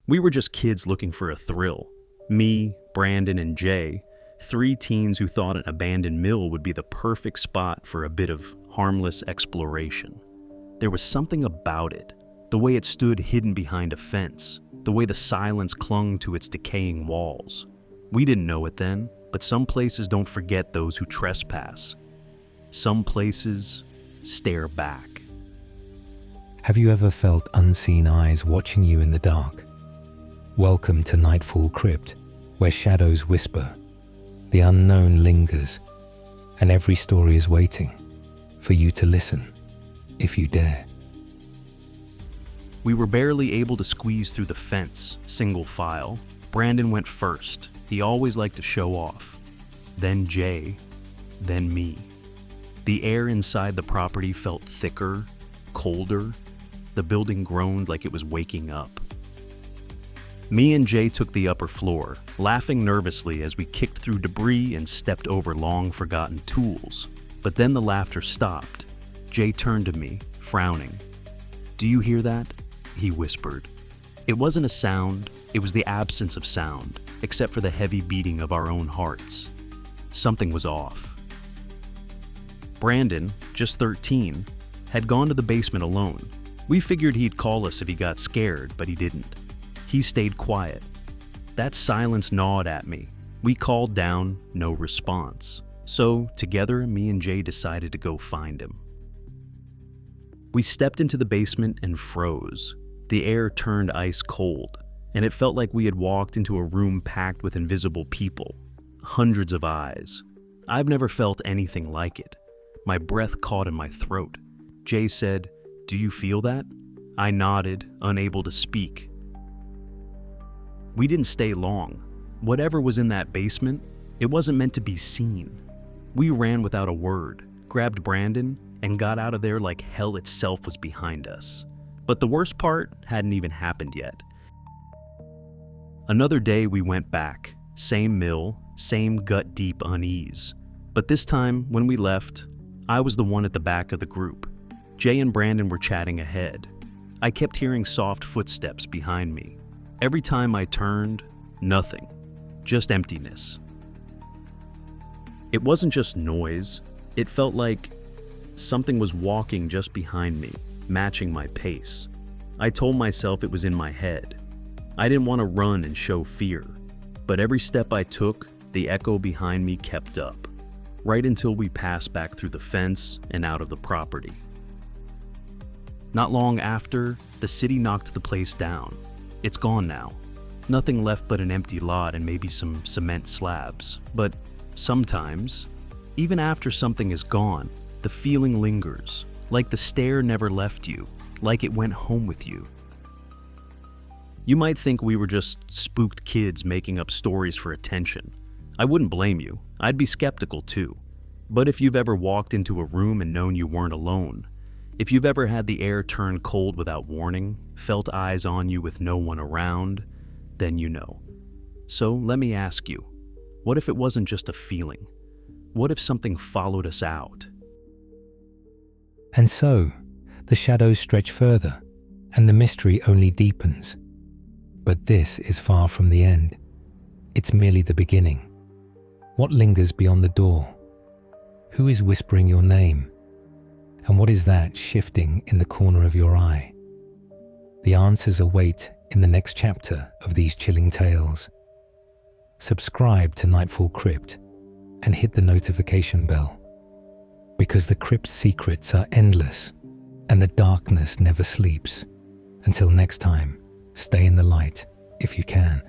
We were just kids looking for a thrill. Me, Brandon, and Jay, three teens who thought an abandoned mill would be the perfect spot for a bit of harmless exploration. There was something about it, the way it stood hidden behind a fence, the way the silence clung to its decaying walls. We didn't know it then, but some places don't forget those who trespass. Some places stare back. Have you ever felt unseen eyes watching you in the dark? Welcome to Nightfall Crypt, where shadows whisper, the unknown lingers, and every story is waiting for you to listen, if you dare. We were barely able to squeeze through the fence, single file. Brandon went first. He always liked to show off. Then Jay, then me. The air inside the property felt thicker, colder. The building groaned like it was waking up. Me and Jay took the upper floor, laughing nervously as we kicked through debris and stepped over long-forgotten tools. But then the laughter stopped. Jay turned to me, frowning. "Do you hear that?" he whispered. It wasn't a sound, it was the absence of sound, except for the heavy beating of our own hearts. Something was off. Brandon, just 13, had gone to the basement alone. We figured he'd call us if he got scared, but he didn't. He stayed quiet. That silence gnawed at me. We called down, no response. So, together, me and Jay decided to go find him. We stepped into the basement and froze. The air turned ice cold, and it felt like we had walked into a room packed with invisible people. Hundreds of eyes. I've never felt anything like it. My breath caught in my throat. Jay said, "Do you feel that?" I nodded, unable to speak. We didn't stay long. Whatever was in that basement, it wasn't meant to be seen. We ran without a word, grabbed Brandon, and got out of there like hell itself was behind us. But the worst part hadn't even happened yet. Another day we went back. Same mill, same gut-deep unease. But this time, when we left, I was the one at the back of the group. Jay and Brandon were chatting ahead. I kept hearing soft footsteps behind me. Every time I turned, nothing. Just emptiness. It wasn't just noise. It felt like something was walking just behind me, matching my pace. I told myself it was in my head. I didn't want to run and show fear. But every step I took, the echo behind me kept up. Right until we passed back through the fence and out of the property. Not long after, the city knocked the place down. It's gone now. Nothing left but an empty lot and maybe some cement slabs. But sometimes, even after something is gone, the feeling lingers, like the stare never left you, like it went home with you. You might think we were just spooked kids making up stories for attention. I wouldn't blame you. I'd be skeptical too. But if you've ever walked into a room and known you weren't alone, if you've ever had the air turn cold without warning, felt eyes on you with no one around, then you know. So let me ask you, what if it wasn't just a feeling? What if something followed us out? And so, the shadows stretch further, and the mystery only deepens. But this is far from the end. It's merely the beginning. What lingers beyond the door? Who is whispering your name? And what is that shifting in the corner of your eye? The answers await in the next chapter of these chilling tales. Subscribe to Nightfall Crypt and hit the notification bell, because the crypt's secrets are endless and the darkness never sleeps. Until next time, stay in the light if you can.